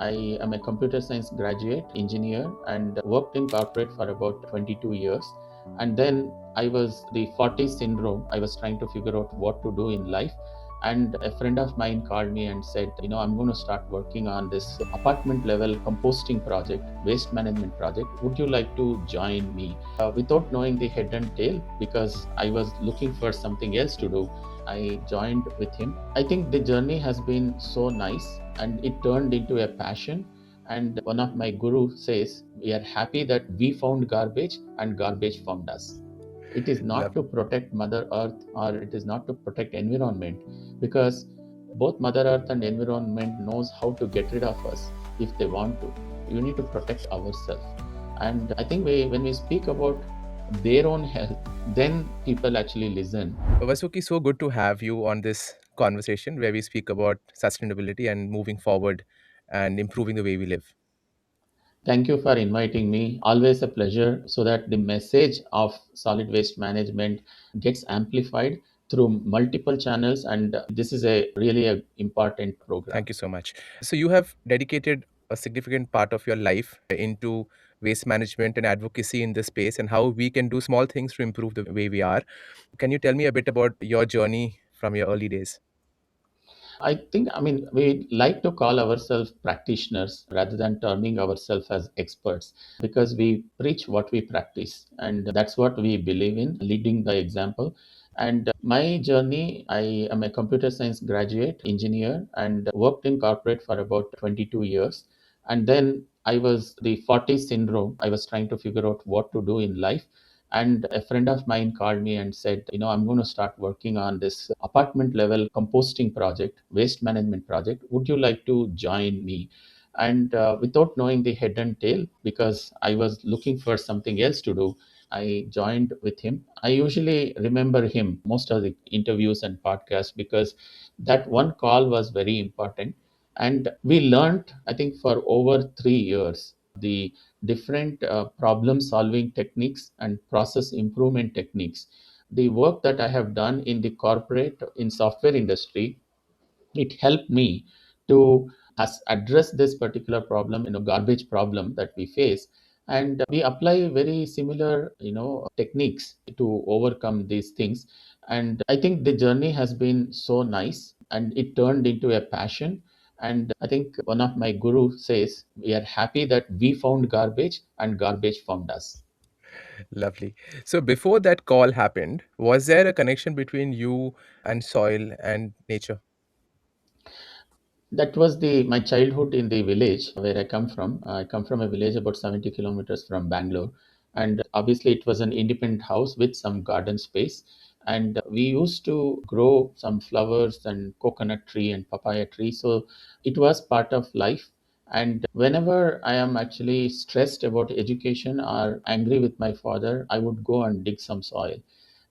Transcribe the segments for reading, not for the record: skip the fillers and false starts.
I am a computer science graduate engineer and worked in corporate for about 22 years. And then I was the 40 syndrome. I was trying to figure out what to do in life. And a friend of mine called me and said, I'm going to start working on this apartment level composting project, waste management project. Would you like to join me? Without knowing the head and tail, because I was looking for something else to do, I joined with him. I think the journey has been so nice and it turned into a passion. And one of my guru says, we are happy that we found garbage and garbage found us. It is not Love. to protect Mother Earth or it is not to protect environment, because both Mother Earth and environment knows how to get rid of us if they want to. You need to protect ourselves. And I think when we speak about their own health, then people actually listen. Vasuki, so good to have you on this conversation where we speak about sustainability and moving forward and improving the way we live. Thank you for inviting me. Always a pleasure, so that the message of solid waste management gets amplified through multiple channels. And this is a really a important program. Thank you so much. So, you have dedicated a significant part of your life into waste management and advocacy in this space and how we can do small things to improve the way we are. Can you tell me a bit about your journey from your early days? I think, we like to call ourselves practitioners rather than terming ourselves as experts, because we preach what we practice. And that's what we believe in, leading by example. And my journey, I am a computer science graduate engineer and worked in corporate for about 22 years. And then I was the 40 syndrome. I was trying to figure out what to do in life. And a friend of mine called me and said, I'm going to start working on this apartment level composting project, waste management project. Would you like to join me? And without knowing the head and tail, because I was looking for something else to do, I joined with him. I usually remember him most of the interviews and podcasts, because that one call was very important. And we learned, I think, for over 3 years, the different problem solving techniques and process improvement techniques. The work that I have done in the corporate in software industry, it helped me to address this particular problem, garbage problem that we face. And we apply very similar techniques to overcome these things. And I think the journey has been so nice and it turned into a passion. And I think one of my guru says, we are happy that we found garbage and garbage found us. Lovely. So, before that call happened, was there a connection between you and soil and nature? That was the my childhood in the village where I come from. I come from a village about 70 kilometers from Bangalore, and obviously it was an independent house with some garden space. And we used to grow some flowers and coconut tree and papaya tree. So it was part of life. And whenever I am actually stressed about education or angry with my father, I would go and dig some soil,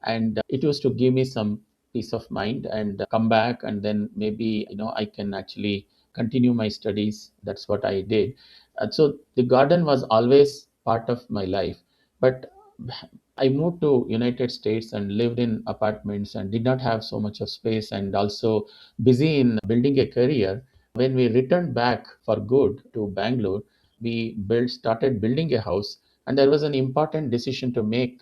and it used to give me some peace of mind and come back, and then maybe I can actually continue my studies. That's what I did. So the garden was always part of my life. But I moved to United States and lived in apartments and did not have so much of space, and also busy in building a career. When we returned back for good to Bangalore, we started building a house, and there was an important decision to make.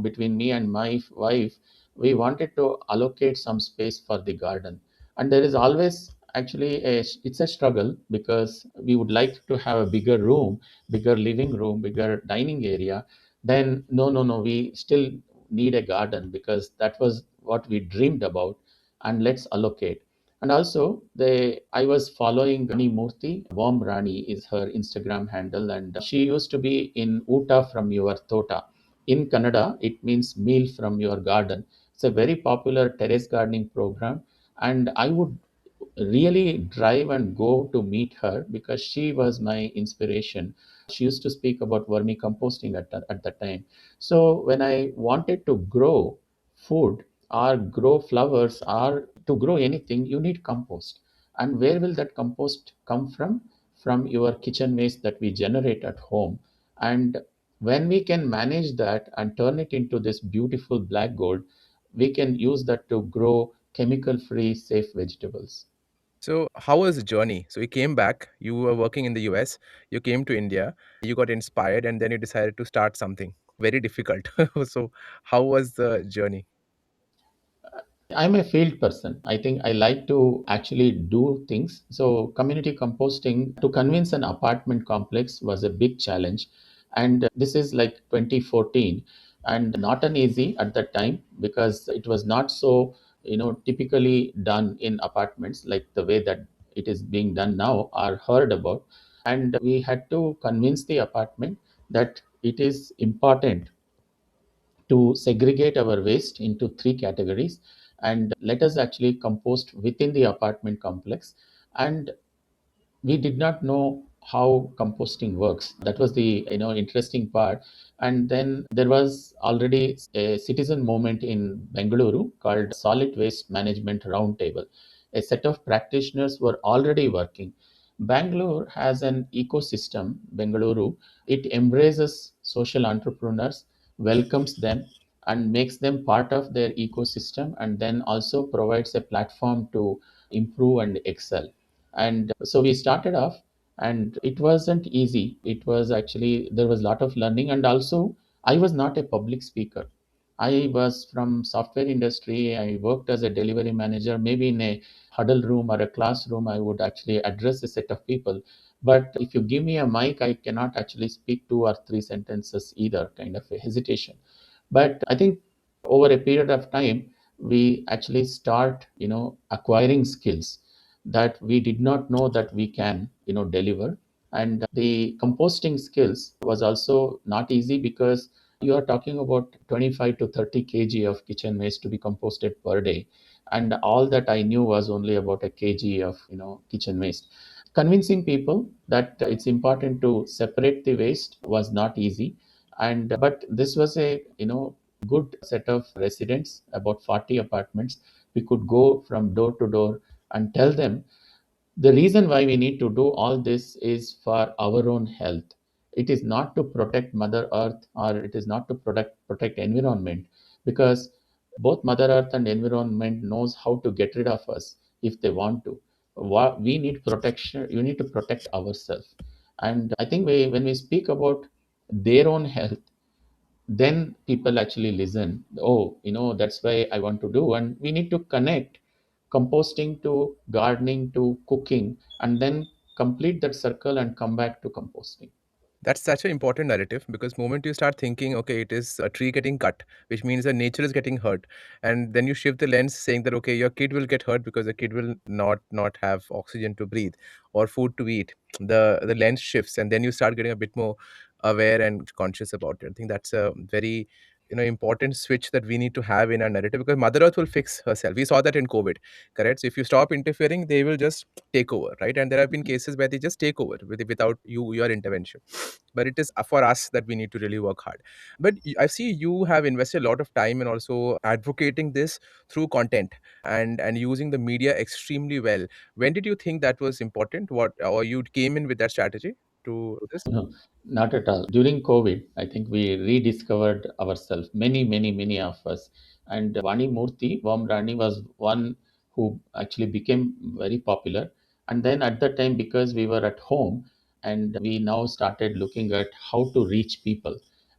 Between me and my wife, we wanted to allocate some space for the garden. And there is always actually it's a struggle, because we would like to have a bigger room, bigger living room, bigger dining area. Then no, we still need a garden, because that was what we dreamed about, and let's allocate. And also, I was following Rani Murthy. Warm Rani is her Instagram handle, and she used to be in Uta from your Tota. In Kannada, it means meal from your garden. It's a very popular terrace gardening program, and I would really drive and go to meet her, because she was my inspiration. She used to speak about vermicomposting at that time. So when I wanted to grow food or grow flowers or to grow anything, you need compost. And where will that compost come from? From your kitchen waste that we generate at home. And when we can manage that and turn it into this beautiful black gold, we can use that to grow chemical free, safe vegetables. So, how was the journey? So, you came back, you were working in the US, you came to India, you got inspired, and then you decided to start something very difficult. So, how was the journey? I'm a field person. I think I like to actually do things. So, community composting to convince an apartment complex was a big challenge. And this is like 2014, and not an easy at that time because it was not so, typically done in apartments like the way that it is being done now or heard about. And we had to convince the apartment that it is important to segregate our waste into three categories and let us actually compost within the apartment complex. And we did not know how composting works. That was the interesting part. And then there was already a citizen movement in Bengaluru called Solid Waste Management Roundtable. A set of practitioners were already working. Bangalore has an ecosystem. Bengaluru, it embraces social entrepreneurs, welcomes them, and makes them part of their ecosystem, and then also provides a platform to improve and excel. And so we started off, and it wasn't easy. It was actually, there was a lot of learning, and also I was not a public speaker. I was from software industry. I worked as a delivery manager. Maybe in a huddle room or a classroom I would actually address a set of people, but if you give me a mic I cannot actually speak two or three sentences either, kind of a hesitation. But I think over a period of time we actually start acquiring skills that we did not know that we can deliver. And the composting skills was also not easy because you are talking about 25 to 30 kg of kitchen waste to be composted per day, and all that I knew was only about a kg of kitchen waste. Convincing people that it's important to separate the waste was not easy. And but this was a good set of residents, about 40 apartments. We could go from door to door and tell them the reason why we need to do all this is for our own health. It is not to protect Mother Earth, or it is not to protect environment, because both Mother Earth and environment knows how to get rid of us if they want to. We need protection. You need to protect ourselves. And I think when we speak about their own health, then people actually listen. Oh, that's why I want to do. And we need to connect composting to gardening to cooking, and then complete that circle and come back to composting. That's such an important narrative because moment you start thinking, okay, it is a tree getting cut, which means that nature is getting hurt, and then you shift the lens, saying that okay, your kid will get hurt because the kid will not have oxygen to breathe or food to eat. The lens shifts, and then you start getting a bit more aware and conscious about it. I think that's a very important switch that we need to have in our narrative because Mother Earth will fix herself. We saw that in COVID, correct? So if you stop interfering, they will just take over, right? And there have been cases where they just take over without your intervention, but it is for us that we need to really work hard. But I see you have invested a lot of time and also advocating this through content and using the media extremely well. When did you think that was important? What, or you came in with that strategy to this? No, not at all. During COVID, I think we rediscovered ourselves, many of us. And Vani Murthy, Vamrani, was one who actually became very popular. And then at that time, because we were at home, and we now started looking at how to reach people.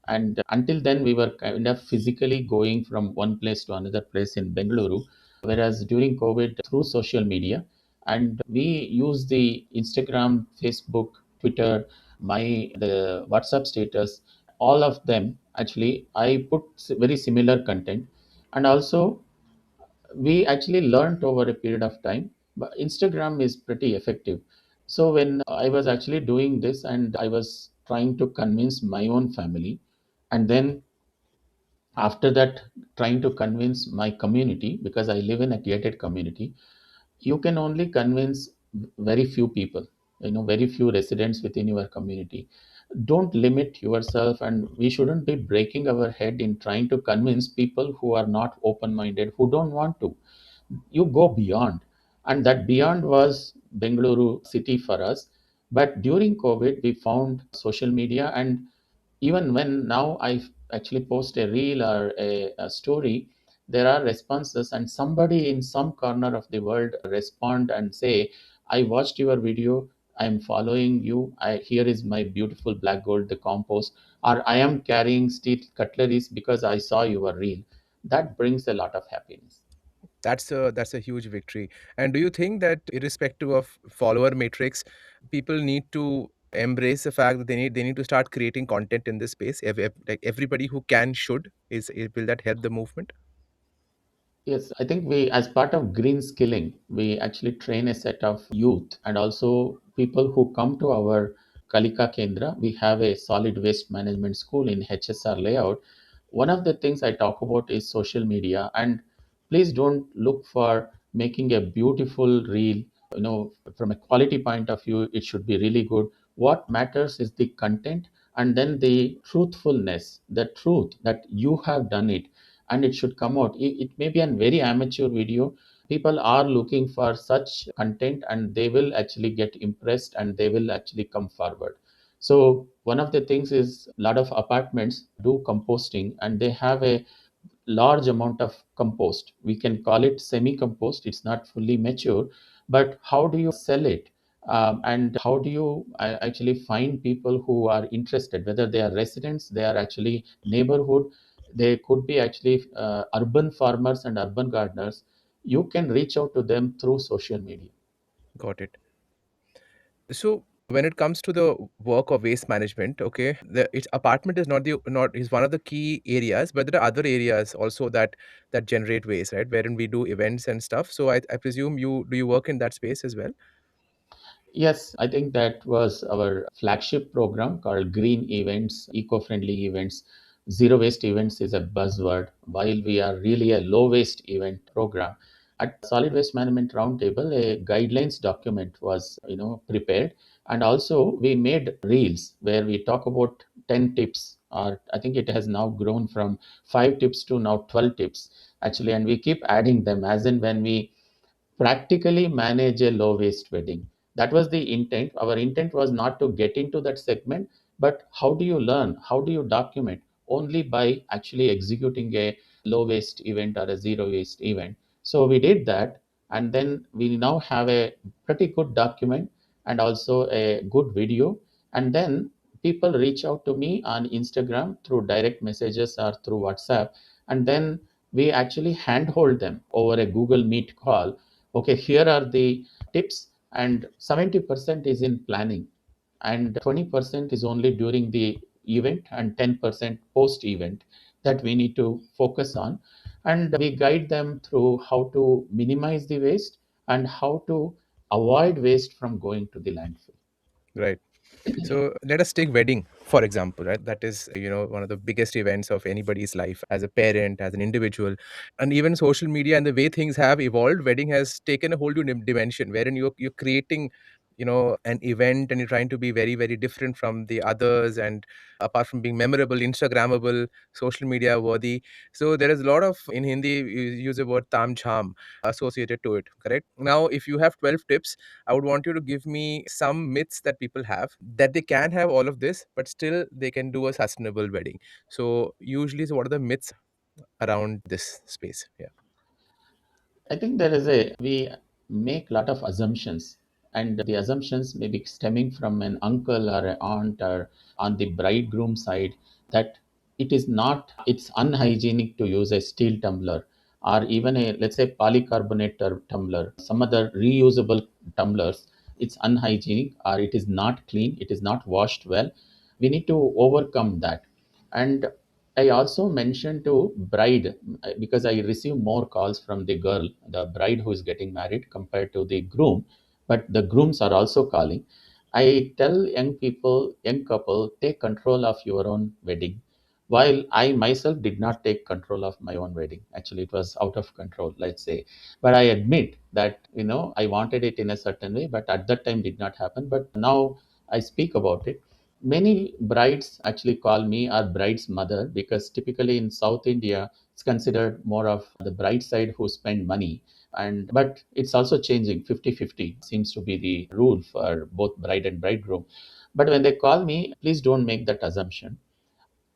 And until then, we were kind of physically going from one place to another place in Bengaluru. Whereas during COVID, through social media, and we use the Instagram, Facebook, Twitter, the WhatsApp status, all of them actually I put very similar content. And also we actually learned over a period of time, but Instagram is pretty effective. So when I was actually doing this and I was trying to convince my own family, and then after that trying to convince my community, because I live in a gated community, you can only convince very few people, very few residents within your community. Don't limit yourself, and we shouldn't be breaking our head in trying to convince people who are not open minded, who don't want to. You go beyond, and that beyond was Bengaluru city for us. But during COVID we found social media, and even when now I actually post a reel or a story, there are responses, and somebody in some corner of the world respond and say, I watched your video, I am following you, here is my beautiful black gold, the compost, or I am carrying steel cutleries because I saw your reel. That brings a lot of happiness. That's a huge victory. And do you think that irrespective of follower matrix, people need to embrace the fact that they need to start creating content in this space? Like everybody who can should will that help the movement? Yes, I think we, as part of green skilling, we actually train a set of youth and also people who come to our Kalika Kendra. We have a solid waste management school in HSR layout. One of the things I talk about is social media. And please don't look for making a beautiful reel. From a quality point of view, it should be really good. What matters is the content and then the truthfulness, the truth that you have done it, and it should come out. It may be a very amateur video. People are looking for such content and they will actually get impressed and they will actually come forward. So one of the things is a lot of apartments do composting and they have a large amount of compost. We can call it semi compost, it's not fully mature, but how do you sell it? And how do you actually find people who are interested, whether they are residents, they are actually neighborhood, they could be actually urban farmers and urban gardeners. You can reach out to them through social media. Got it. So when it comes to the work of waste management, okay, its apartment is not is one of the key areas, but there are other areas also that generate waste, right? Wherein we do events and stuff. So I presume you work in that space as well. Yes, I think that was our flagship program called Green Events, Eco Friendly Events. Zero waste events is a buzzword, while we are really a low waste event program. At Solid Waste Management Roundtable, a guidelines document was prepared, and also we made reels where we talk about 10 tips, or I think it has now grown from 5 tips to now 12 tips actually, and we keep adding them as in when we practically manage a low waste wedding. That was the intent. Our intent was not to get into that segment, but how do you learn? How do you document? Only by actually executing a low waste event or a zero waste event. So we did that, and then we now have a pretty good document and also a good video. And then people reach out to me on Instagram through direct messages or through WhatsApp, and then we actually handhold them over a Google Meet call. Okay, here are the tips, and 70% is in planning and 20% is only during the event and 10% post event that we need to focus on, and we guide them through how to minimize the waste and how to avoid waste from going to the landfill. Right. So let us take wedding, for example, right? That is, one of the biggest events of anybody's life as a parent, as an individual. And even social media and the way things have evolved, wedding has taken a whole new dimension wherein you're creating, an event and you're trying to be very, very different from the others. And apart from being memorable, Instagrammable, social media worthy. So there is a lot of, in Hindi, you use the word tam jham associated to it, correct? Now, if you have 12 tips, I would want you to give me some myths that people have that they can have all of this, but still they can do a sustainable wedding. So, usually, so what are the myths around this space? Yeah. I think we make a lot of assumptions, and the assumptions may be stemming from an uncle or an aunt or on the bridegroom side, that it's unhygienic to use a steel tumbler or even a, let's say, polycarbonate tumbler, some other reusable tumblers. It's unhygienic or it is not clean, it is not washed well. We need to overcome that. And I also mentioned to bride, because I receive more calls from the girl, the bride who is getting married compared to the groom, but the grooms are also calling. I tell young people, young couple, take control of your own wedding. While I myself did not take control of my own wedding, actually it was out of control, let's say. But I admit that I wanted it in a certain way, but at that time did not happen. But now I speak about it. Many brides actually call me our bride's mother, because typically in South India, it's considered more of the bride side who spend money. And but it's also changing. 50-50 seems to be the rule for both bride and bridegroom. But when they call me, please don't make that assumption.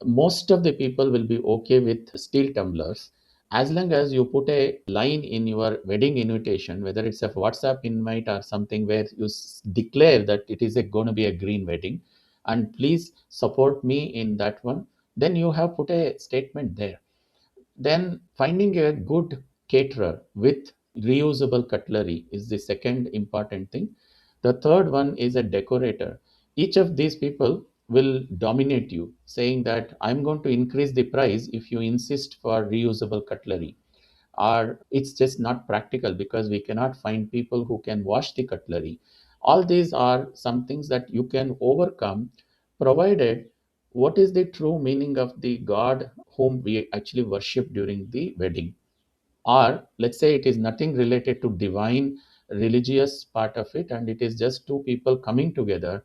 Most of the people will be okay with steel tumblers, as long as you put a line in your wedding invitation, whether it's a WhatsApp invite or something where you declare that it is going to be a green wedding and please support me in that one, then you have put a statement there. Then finding a good caterer with reusable cutlery is the second important thing. The third one is a decorator. Each of these people will dominate you, saying that I'm going to increase the price if you insist for reusable cutlery. Or it's just not practical because we cannot find people who can wash the cutlery. All these are some things that you can overcome, provided what is the true meaning of the God whom we actually worship during the wedding. Or let's say it is nothing related to divine religious part of it and it is just two people coming together.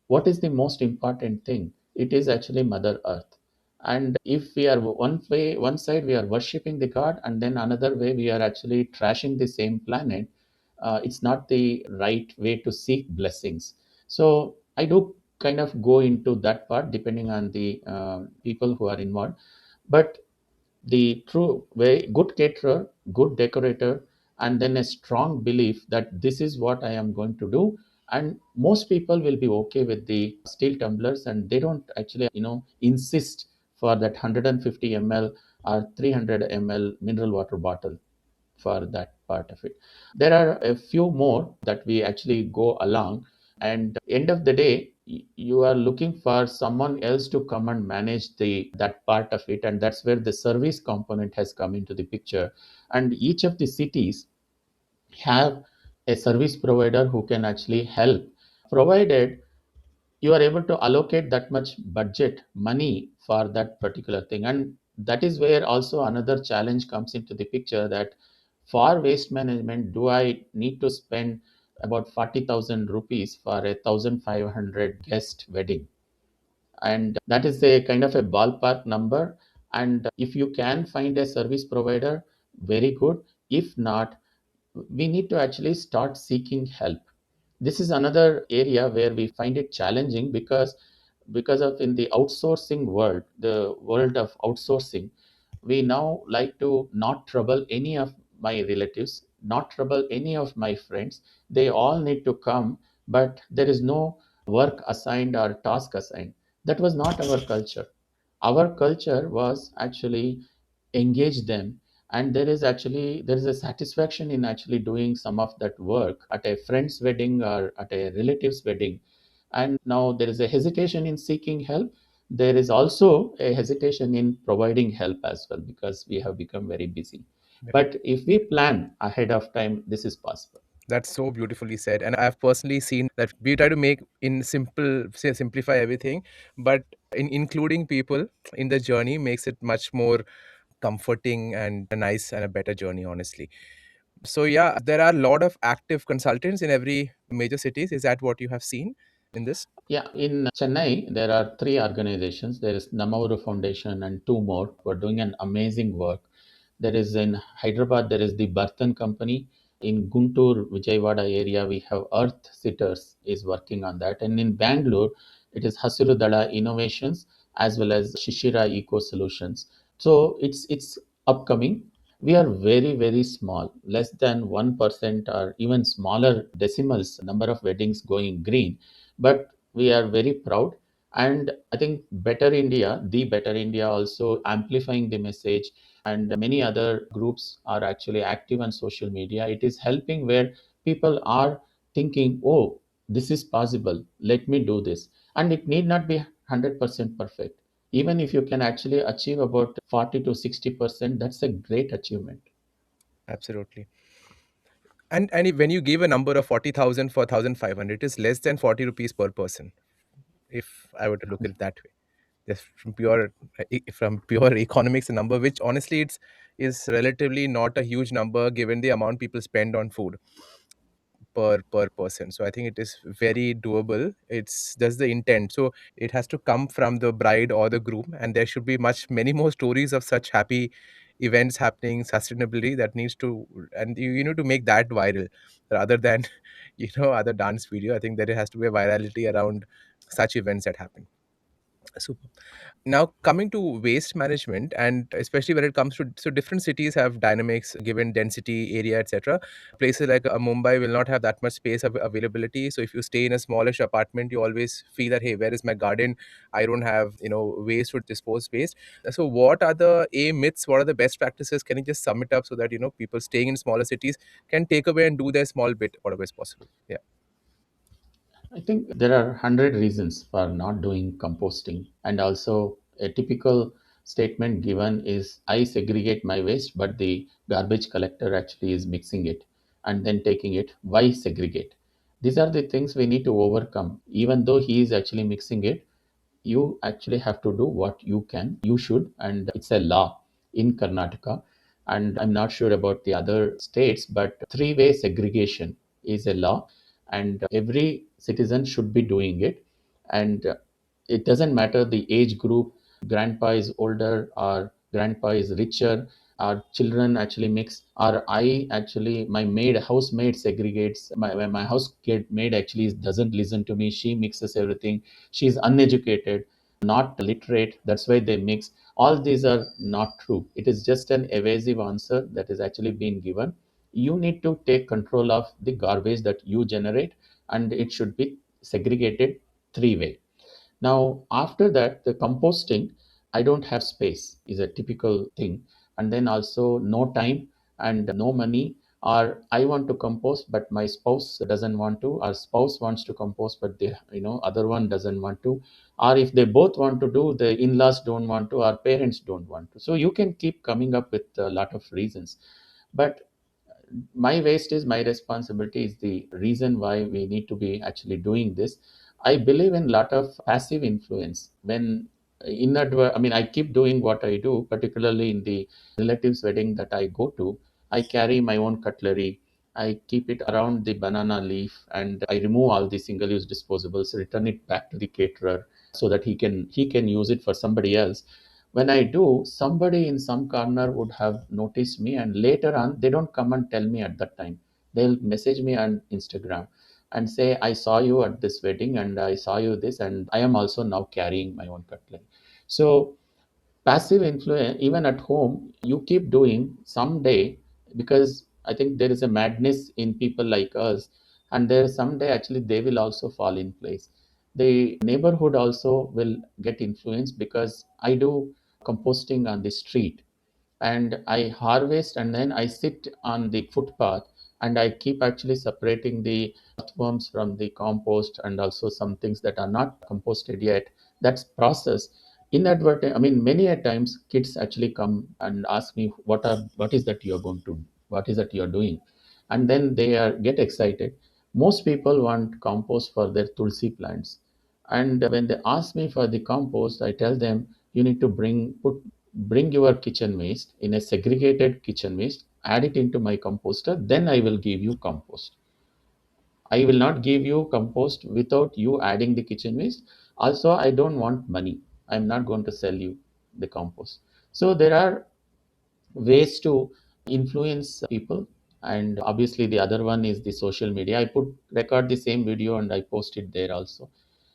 What is the most important thing? It is actually Mother Earth. And if we are one side we are worshipping the God, and then another way we are actually trashing the same planet, it's not the right way to seek blessings. So I do kind of go into that part depending on the people who are involved. But the true way, good caterer, good decorator, and then a strong belief that this is what I am going to do. And most people will be okay with the steel tumblers and they don't actually, insist for that 150 ml or 300 ml mineral water bottle for that part of it. There are a few more that we actually go along, and end of the day, you are looking for someone else to come and manage the that part of it, and that's where the service component has come into the picture. And each of the cities have a service provider who can actually help, provided you are able to allocate that much budget money for that particular thing. And that is where also another challenge comes into the picture, that for waste management, do I need to spend about 40,000 rupees for a 1,500 guest wedding? And that is a kind of a ballpark number. And if you can find a service provider, very good. If not, we need to actually start seeking help. This is another area where we find it challenging because of in the outsourcing world, the world of outsourcing, we now like to not trouble any of my relatives, not trouble any of my friends. They all need to come, but there is no work assigned or task assigned. That was not our culture. Our culture was actually engage them, and there is a satisfaction in actually doing some of that work at a friend's wedding or at a relative's wedding. And now there is a hesitation in seeking help. There is also a hesitation in providing help as well because we have become very busy. But if we plan ahead of time, this is possible. That's so beautifully said. And I've personally seen that we try to make in simplify everything, but in including people in the journey makes it much more comforting and a nice and a better journey, honestly. So yeah, there are a lot of active consultants in every major cities. Is that what you have seen in this? Yeah, in Chennai, there are three organizations. There is Namauru Foundation and two more who are doing an amazing work. There is in Hyderabad, there is the Barthan Company. In Guntur, Vijayawada area, we have Earth Sitters is working on that. And in Bangalore, it is Hasirudala Innovations as well as Shishira Eco Solutions. So it's upcoming. We are very, very small, less than 1% or even smaller decimals number of weddings going green. But we are very proud. And I think Better India, the Better India also amplifying the message, and many other groups are actually active on social media. It is helping where people are thinking, oh, this is possible, let me do this. And it need not be 100% perfect. Even if you can actually achieve about 40 to 60%, that's a great achievement. Absolutely. And when you give a number of 40,000 for 1,500, it is less than 40 rupees per person, if I were to look at it that way. Just from pure economics, a number which honestly it's is relatively not a huge number given the amount people spend on food per person. So I think it is very doable. It's just the intent. So it has to come from the bride or the groom, and there should be many more stories of such happy events happening sustainably that needs to, and you know, to make that viral rather than other dance video. I think there has to be a virality around such events that happen. Super. Now coming to waste management, and especially when it comes to, so different cities have dynamics given density, area, etc. Places like Mumbai will not have that much space availability. So if you stay in a smallish apartment, you always feel that, hey, where is my garden? I don't have, ways to dispose waste. So what are the myths? What are the best practices? Can you just sum it up so that people staying in smaller cities can take away and do their small bit, whatever is possible? Yeah. I think there are 100 reasons for not doing composting. And also, a typical statement given is I segregate my waste, but the garbage collector actually is mixing it and then taking it. Why segregate? These are the things we need to overcome. Even though he is actually mixing it, you actually have to do what you should, and it's a law in Karnataka. And I'm not sure about the other states, but three-way segregation is a law, and every citizen should be doing it. And it doesn't matter the age group, grandpa is older or grandpa is richer, our children actually mix, or I actually, my housemaid segregates, my house kid maid actually doesn't listen to me, she mixes everything, she's uneducated, not literate, that's why they mix. All these are not true. It is just an evasive answer that is actually being given. You need to take control of the garbage that you generate, and it should be segregated three-way. Now, after that, the composting, I don't have space is a typical thing. And then also no time and no money, or I want to compost, but my spouse doesn't want to, or spouse wants to compost, but the other one doesn't want to, or if they both want to do, the in-laws don't want to, or parents don't want to. So you can keep coming up with a lot of reasons. But my waste is my responsibility is the reason why we need to be actually doing this. I believe in lot of passive influence. When I mean, I keep doing what I do, particularly in the relatives wedding that I go to. I carry my own cutlery, I keep it around the banana leaf, and I remove all the single use disposables, return it back to the caterer so that he can use it for somebody else. When I do, somebody in some corner would have noticed me, and later on, they don't come and tell me at that time. They'll message me on Instagram and say, I saw you at this wedding and I saw you this, and I am also now carrying my own cutlery. So passive influence, even at home, you keep doing someday, because I think there is a madness in people like us, and there someday actually they will also fall in place. The neighborhood also will get influenced, because I do composting on the street, and I harvest and then I sit on the footpath, and I keep actually separating the earthworms from the compost, and also some things that are not composted yet. That's process. Inadvertent. I mean, many a times kids actually come and ask me, what is that you're going to, what is that you're doing, and then they get excited. Most people want compost for their tulsi plants, and when they ask me for the compost, I tell them you need to bring your kitchen waste in a segregated kitchen waste, add it into my composter, then I will give you compost. I will not give you compost without you adding the kitchen waste. Also, I don't want money, I'm not going to sell you the compost. So there are ways to influence people. And obviously the other one is the social media. I put record the same video and I post it there also.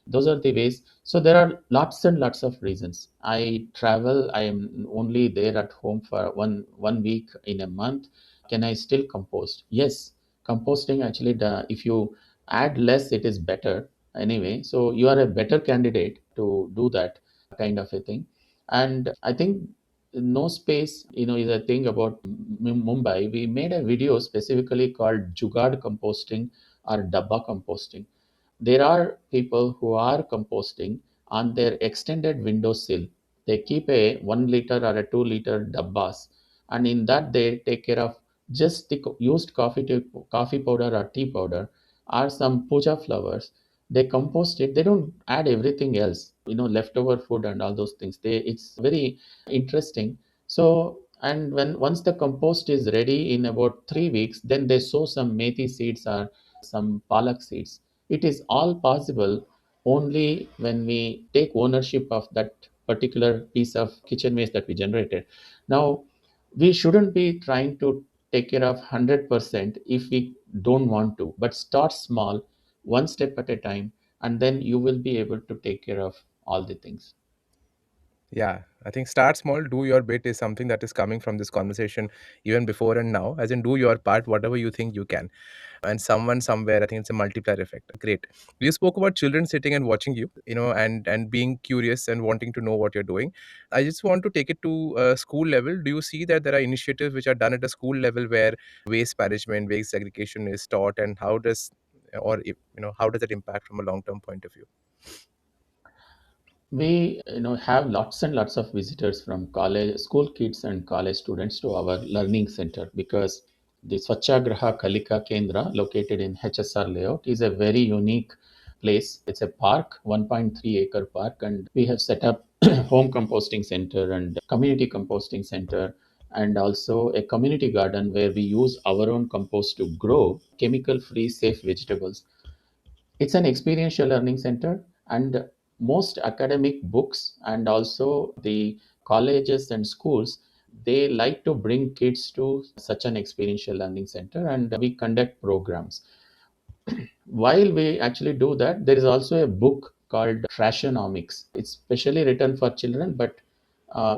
Those are the ways. So there are lots and lots of reasons. I travel, I am only there at home for one week in a month. Can I still compost? Yes. Composting actually, if you add less, it is better anyway. So you are a better candidate to do that kind of a thing. And I think no space, is a thing about Mumbai. We made a video specifically called Jugad composting or Dabba composting. There are people who are composting on their extended windowsill. They keep a 1 liter or a 2 liter dabbas, and in that they take care of just the used coffee powder or tea powder or some puja flowers. They compost it. They don't add everything else, leftover food and all those things. It's very interesting. So, and when once the compost is ready in about 3 weeks, then they sow some methi seeds or some palak seeds. It is all possible only when we take ownership of that particular piece of kitchen waste that we generated. Now, we shouldn't be trying to take care of 100% if we don't want to, but start small, one step at a time, and then you will be able to take care of all the things. Yeah, I think start small, do your bit is something that is coming from this conversation even before and now. As in, do your part, whatever you think you can. And someone somewhere, I think it's a multiplier effect. Great. You spoke about children sitting and watching you, and being curious and wanting to know what you're doing. I just want to take it to school level. Do you see that there are initiatives which are done at a school level where waste management, waste segregation is taught, and how does, or if, how does that impact from a long term point of view? We have lots and lots of visitors from college, school kids and college students to our learning center, because the Swachagraha Kalika Kendra located in HSR layout is a very unique place. It's a park, 1.3-acre park, and we have set up home composting center and community composting center, and also a community garden where we use our own compost to grow chemical free safe vegetables. It's an experiential learning center, and most academic books and also the colleges and schools, they like to bring kids to such an experiential learning center, and we conduct programs. While we actually do that, there is also a book called Trashonomics. It's specially written for children, but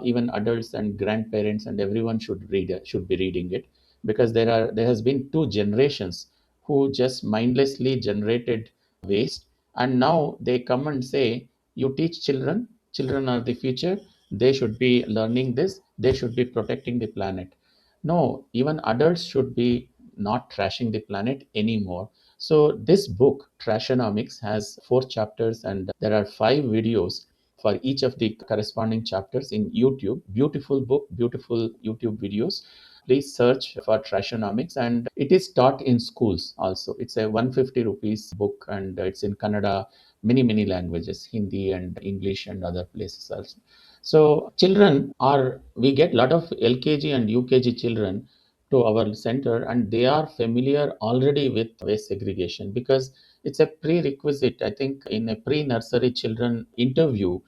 even adults and grandparents and everyone should read it, should be reading it, because there has been two generations who just mindlessly generated waste, and now they come and say, you teach children, children are the future, they should be learning this, they should be protecting the planet. No, even adults should be not trashing the planet anymore. So this book, Trashonomics, has 4 chapters, and there are 5 videos for each of the corresponding chapters in YouTube. Beautiful book, beautiful YouTube videos. Please search for Trashonomics, and it is taught in schools also. It's a 150 rupees book, and it's in Kannada, many languages, Hindi and English and other places also. So children are, we get a lot of LKG and UKG children to our center, and they are familiar already with waste segregation, because it's a prerequisite. I think in a pre-nursery children interview,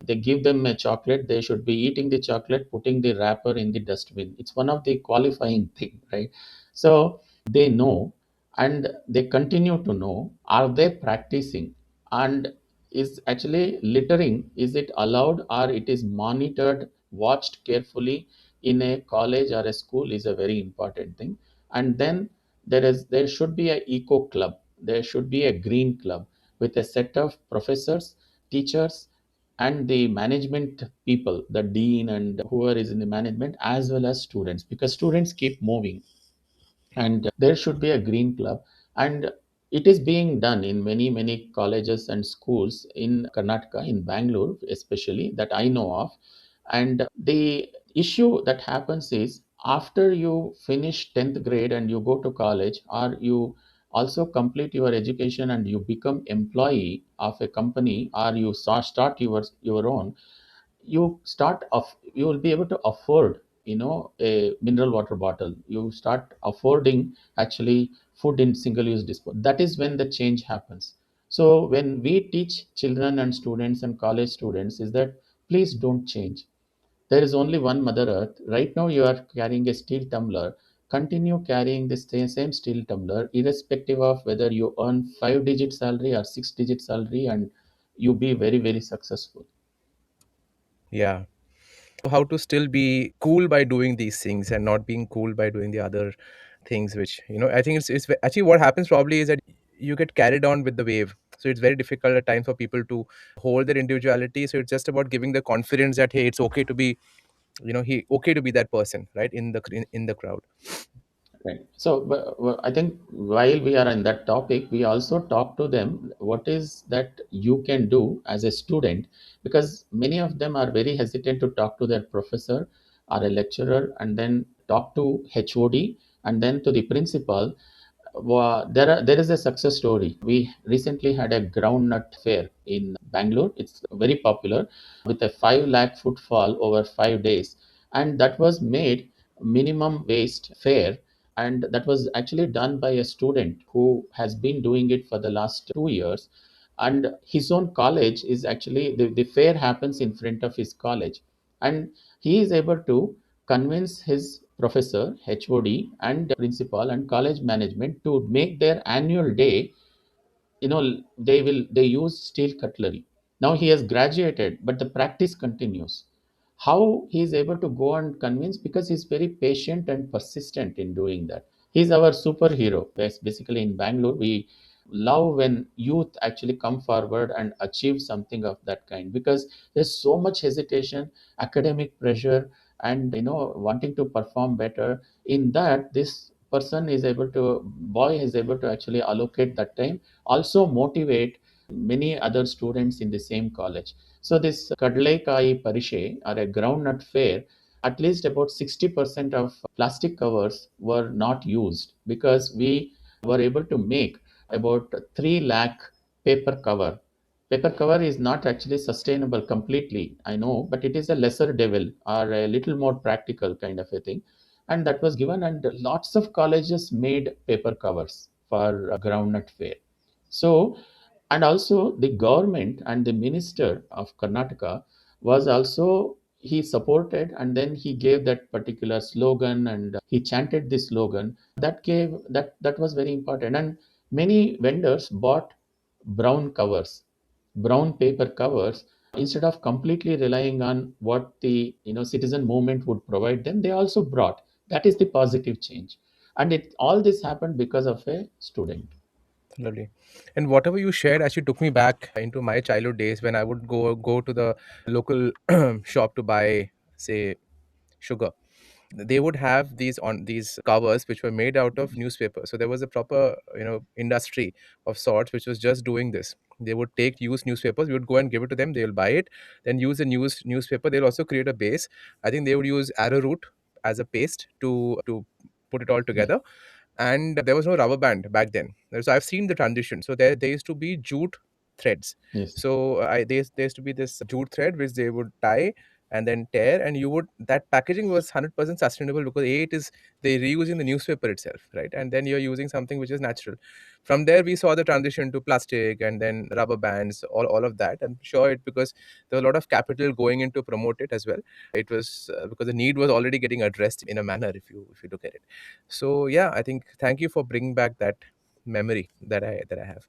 they give them a chocolate, they should be eating the chocolate, putting the wrapper in the dustbin. It's one of the qualifying thing, right? So they know, and they continue to know. Are they practicing? And is actually littering, is it allowed, or it is monitored, watched carefully in a college or a school, is a very important thing. And then there should be a eco club, there should be a green club with a set of professors, teachers, and the management people, the dean and whoever is in the management, as well as students, because students keep moving, and there should be a green club. And it is being done in many colleges and schools in Karnataka, in Bangalore especially, that I know of. And the issue that happens is, after you finish 10th grade and you go to college, or you also complete your education and you become employee of a company, or you start your own, you will be able to afford, a mineral water bottle, you start affording actually food in single use disposal. That is when the change happens. So when we teach children and students and college students, is that please don't change. There is only one mother earth. Right now you are carrying a steel tumbler, continue carrying this same steel tumbler, irrespective of whether you earn 5-digit salary or 6-digit salary, and you be very successful. Yeah. How to still be cool by doing these things and not being cool by doing the other things, which, I think it's actually what happens probably is that you get carried on with the wave. So it's very difficult at times for people to hold their individuality. So it's just about giving the confidence that, hey, it's okay to be, he okay to be that person, right, in the crowd. Right. So, I think while we are in that topic, we also talk to them what is that you can do as a student, because many of them are very hesitant to talk to their professor or a lecturer, and then talk to HOD, and then to the principal. There is a success story. We recently had a groundnut fair in Bangalore. It's very popular, with a 5 lakh footfall over 5 days, and that was made minimum waste fair, and that was actually done by a student who has been doing it for the last 2 years. And his own college is actually, the fair happens in front of his college, and he is able to convince his professor, HOD, and principal and college management to make their annual day. They use steel cutlery. Now he has graduated, but the practice continues. How he is able to go and convince? Because he's very patient and persistent in doing that. He's our superhero. Basically, in Bangalore, we love when youth actually come forward and achieve something of that kind, because there's so much hesitation, academic pressure, and wanting to perform better. In that, this boy is able to actually allocate that time, also motivate many other students in the same college. So this Kadlaikai Parishe, or a groundnut fair, at least about 60% of plastic covers were not used, because we were able to make about 3 lakh paper cover. Paper cover is not actually sustainable completely, I know, but it is a lesser devil, or a little more practical kind of a thing. And that was given, and lots of colleges made paper covers for groundnut fair. So, and also the government and the minister of Karnataka was also, he supported, and then he gave that particular slogan, and he chanted the slogan that gave that was very important. And many vendors bought brown covers, brown paper covers, instead of completely relying on what the citizen movement would provide them. They also brought. That is the positive change, and it all this happened because of a student. Lovely. And whatever you shared actually took me back into my childhood days when I would go to the local shop to buy, say, sugar. They would have these covers which were made out of newspaper. So there was a proper industry of sorts which was just doing this. They would take used newspapers, we would go and give it to them, they'll buy it, then use the used newspaper. They'll also create a base. I think they would use arrowroot as a paste to put it all Yeah. together. And there was no rubber band back then. So I've seen the transition. So there used to be jute threads. Yes. So there used to be this jute thread which they would tie and then tear, and you would, that packaging was 100% sustainable, because it is, they're reusing the newspaper itself, right? And then you're using something which is natural. From there we saw the transition to plastic and then rubber bands, all of that. I'm sure it, because there was a lot of capital going into promote it as well. It was because the need was already getting addressed in a manner, if you look at it. So yeah, I think thank you for bringing back that memory that I have.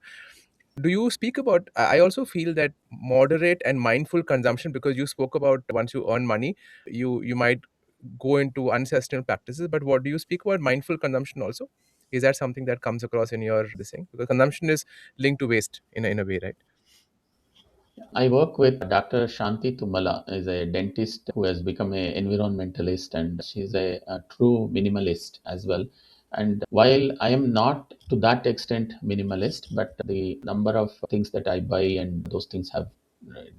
Do you speak about, I also feel that moderate and mindful consumption, because you spoke about once you earn money, you might go into unsustainable practices. But what do you speak about mindful consumption also? Is that something that comes across in your this thing? Because consumption is linked to waste in a way, right? I work with Dr. Shanti Tumala, is a dentist who has become an environmentalist, and she's a true minimalist as well. And while I am not to that extent minimalist, but the number of things that I buy and those things have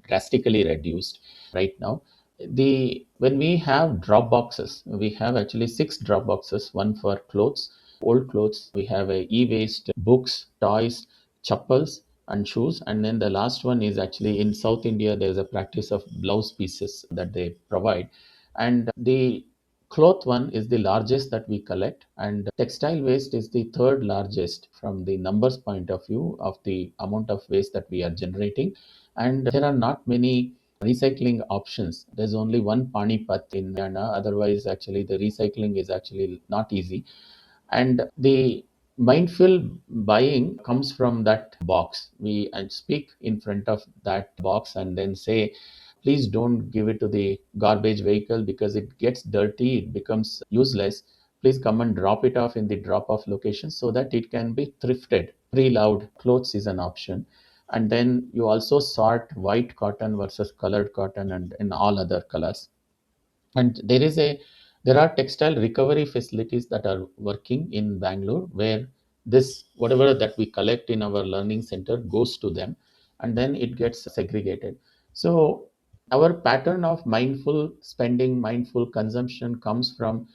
drastically reduced right now. The When we have drop boxes, we have actually 6 drop boxes, one for clothes, old clothes. We have a e-waste, books, toys, chappals, and shoes. And then the last one is actually in South India, there's a practice of blouse pieces that they provide. And the cloth one is the largest that we collect, and textile waste is the third largest from the numbers point of view of the amount of waste that we are generating. And there are not many recycling options. There's only one Panipat in Haryana. Otherwise, actually, the recycling is actually not easy. And the mindful buying comes from that box. We and speak in front of that box and then say, please don't give it to the garbage vehicle because it gets dirty, it becomes useless. Please come and drop it off in the drop off location so that it can be thrifted. Pre-loved clothes is an option. And then you also sort white cotton versus colored cotton and in all other colors. And there are textile recovery facilities that are working in Bangalore, where this whatever that we collect in our learning center goes to them, and then it gets segregated. So our pattern of mindful spending, mindful consumption comes from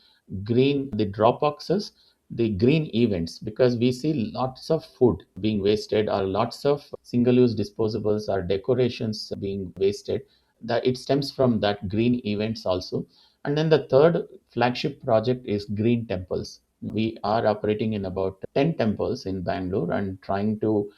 green, the drop boxes, the green events, because we see lots of food being wasted, or lots of single use disposables or decorations being wasted. That it stems from that green events also. And then the third flagship project is green temples. We are operating in about 10 temples in Bangalore and trying to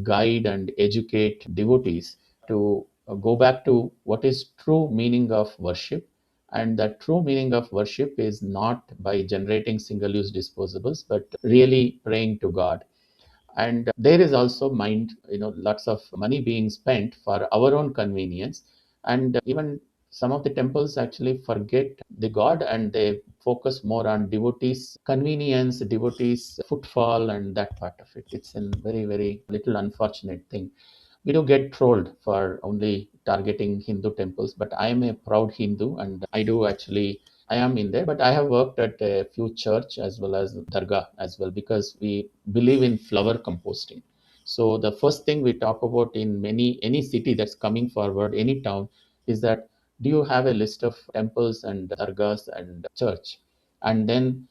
guide and educate devotees to go back to what is true meaning of worship. And the true meaning of worship is not by generating single use disposables, but really praying to God. And there is also lots of money being spent for our own convenience. And even some of the temples actually forget the god and they focus more on devotees convenience, devotees footfall, and that part of it. It's a very very little unfortunate thing. We do get trolled for only targeting Hindu temples, but I am a proud Hindu and I do actually, I am in there, but I have worked at a few church as well as Dargah as well because we believe in flower composting. So the first thing we talk about in any city that's coming forward, any town, is that do you have a list of temples and dargahs and church? And then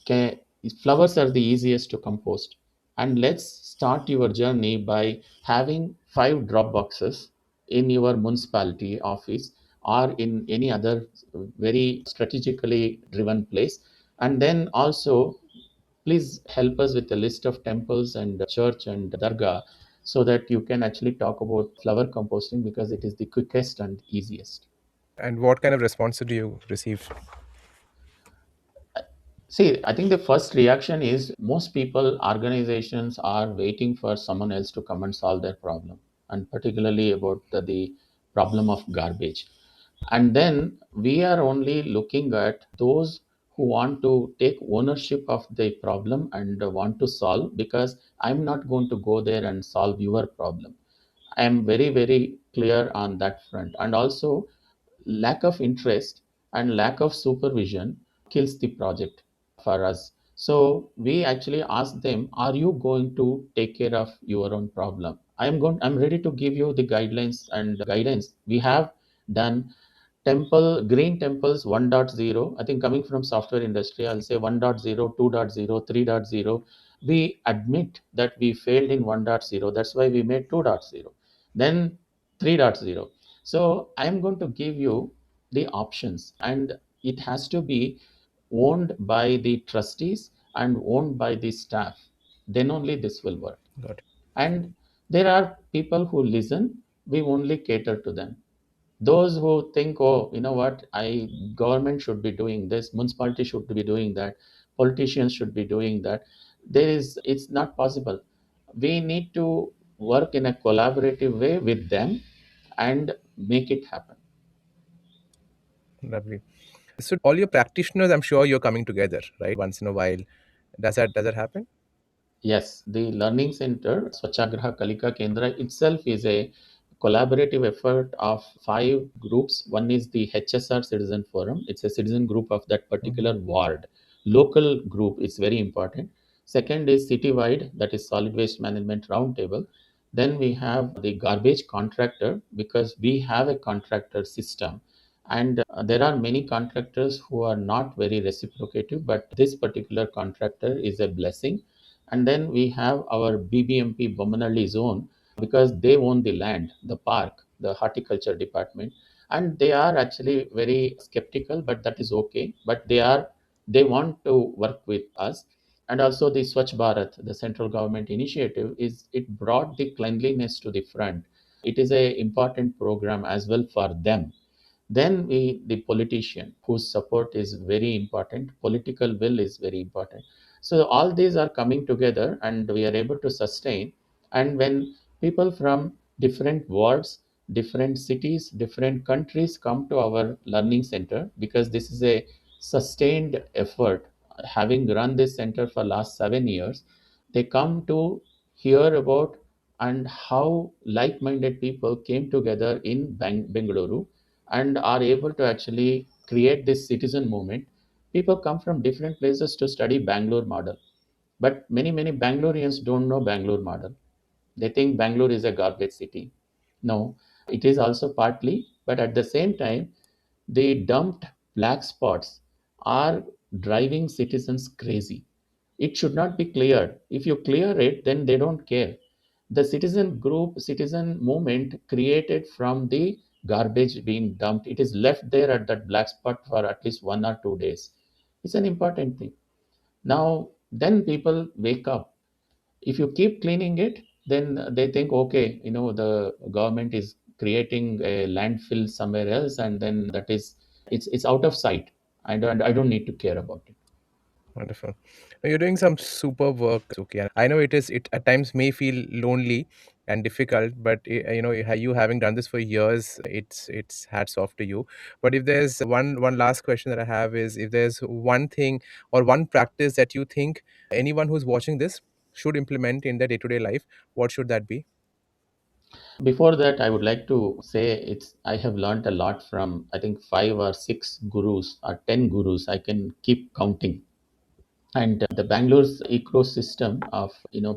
can, flowers are the easiest to compost. And let's start your journey by having 5 drop boxes in your municipality office or in any other very strategically driven place. And then also, please help us with a list of temples and church and dargah so that you can actually talk about flower composting because it is the quickest and easiest. And what kind of response do you receive? See, I think the first reaction is most people, organizations are waiting for someone else to come and solve their problem, and particularly about the problem of garbage. And then we are only looking at those who want to take ownership of the problem and want to solve because I'm not going to go there and solve your problem. I am very, very clear on that front. And also, lack of interest and lack of supervision kills the project for us. So we actually ask them, are you going to take care of your own problem? I'm ready to give you the guidelines and guidance. We have done temple green temples 1.0. I think coming from software industry, I'll say 1.0, 2.0, 3.0. We admit that we failed in 1.0. That's why we made 2.0. Then 3.0. So I'm going to give you the options, and it has to be owned by the trustees and owned by the staff. Then only this will work. Got And there are people who listen, we only cater to them. Those who think, oh, you know what, I government should be doing this, municipality should be doing that, politicians should be doing that, there is, it's not possible. We need to work in a collaborative way with them and make it happen. Lovely. So all your practitioners, I'm sure you're coming together, right? Once in a while. Does that happen? Yes, the Learning Center, Swachagraha Kalika Kendra itself is a collaborative effort of 5 groups. One is the HSR Citizen Forum, it's a citizen group of that Mhm. particular ward. Local group is very important. Second is citywide, that is Solid Waste Management Roundtable. Then we have the garbage contractor because we have a contractor system. And there are many contractors who are not very reciprocative, but this particular contractor is a blessing. And then we have our BBMP Bomanalli zone because they own the land, the park, the horticulture department, and they are actually very skeptical, but that is okay. But they want to work with us. And also the Swachh Bharat, the central government initiative, is it brought the cleanliness to the front. It is a important program as well for them. Then we, the politician, whose support is very important, political will is very important. So all these are coming together, and we are able to sustain. And when people from different wards, different cities, different countries come to our learning center, because this is a sustained effort. Having run this center for last 7 years, they come to hear about and how like-minded people came together in Bengaluru and are able to actually create this citizen movement. People come from different places to study Bangalore model, but many Bangaloreans don't know Bangalore model. They think Bangalore is a garbage city. No, it is also partly, but at the same time, the dumped black spots are driving citizens crazy. It should not be cleared. If you clear it, then they don't care. The citizen group, citizen movement created from the garbage being dumped, it is left there at that black spot for at least 1 or 2 days. It's an important thing. Now, then people wake up. If you keep cleaning it, then they think, okay, the government is creating a landfill somewhere else, and then that is, it's out of sight. I don't need to care about it. Wonderful. Now, you're doing some super work, okay. And I know it at times may feel lonely and difficult, but you having done this for years, it's hats off to you. But if there's one last question that I have is, if there's one thing or one practice that you think anyone who's watching this should implement in their day-to-day life, what should that be? Before that, I would like to say I have learned a lot from, I think, 5 or 6 gurus or 10 gurus. I can keep counting. And the Bangalore's ecosystem of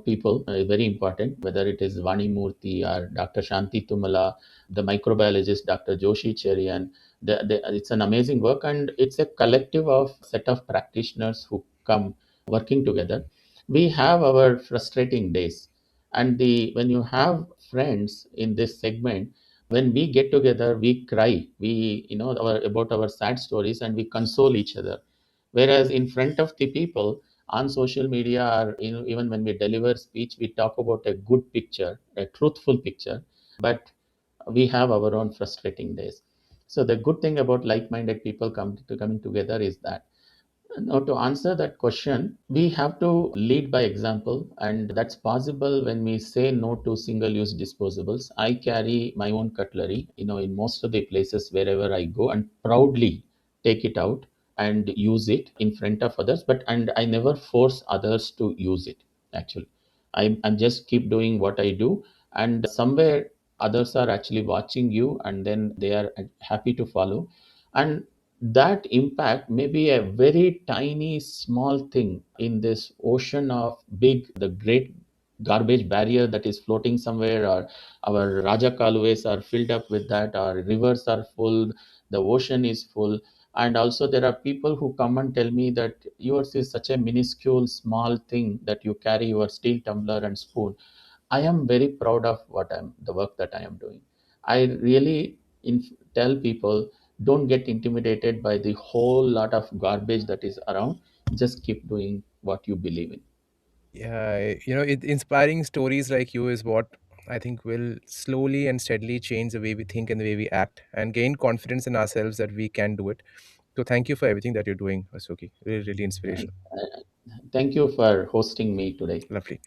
people is very important. Whether it is Vani Murthy or Dr. Shanti Tumala, the microbiologist Dr. Joshi Cherian, it's an amazing work, and it's a collective of set of practitioners who come working together. We have our frustrating days, and the when you have friends in this segment, when we get together, we cry. We about our sad stories, and we console each other. Whereas in front of the people on social media, or even when we deliver speech, we talk about a good picture, a truthful picture, but we have our own frustrating days. So the good thing about like-minded people coming together is that, now, to answer that question, we have to lead by example, and that's possible when we say no to single use disposables. I carry my own cutlery, in most of the places wherever I go, and proudly take it out and use it in front of others. And I never force others to use it, actually. I just keep doing what I do, and somewhere others are actually watching you, and then they are happy to follow. And that impact may be a very tiny small thing in this ocean of big, the great garbage barrier that is floating somewhere, or our Raja Kaluways are filled up with that, our rivers are full, the ocean is full. And also there are people who come and tell me that yours is such a minuscule small thing that you carry your steel tumbler and spoon. I am very proud of the work that I am doing. I really tell people, don't get intimidated by the whole lot of garbage that is around. Just keep doing what you believe in. Yeah, inspiring stories like you is what I think will slowly and steadily change the way we think and the way we act, and gain confidence in ourselves that we can do it. So thank you for everything that you're doing, Vasuki. Really, really Uh, inspirational. Thank you for hosting me today. Lovely.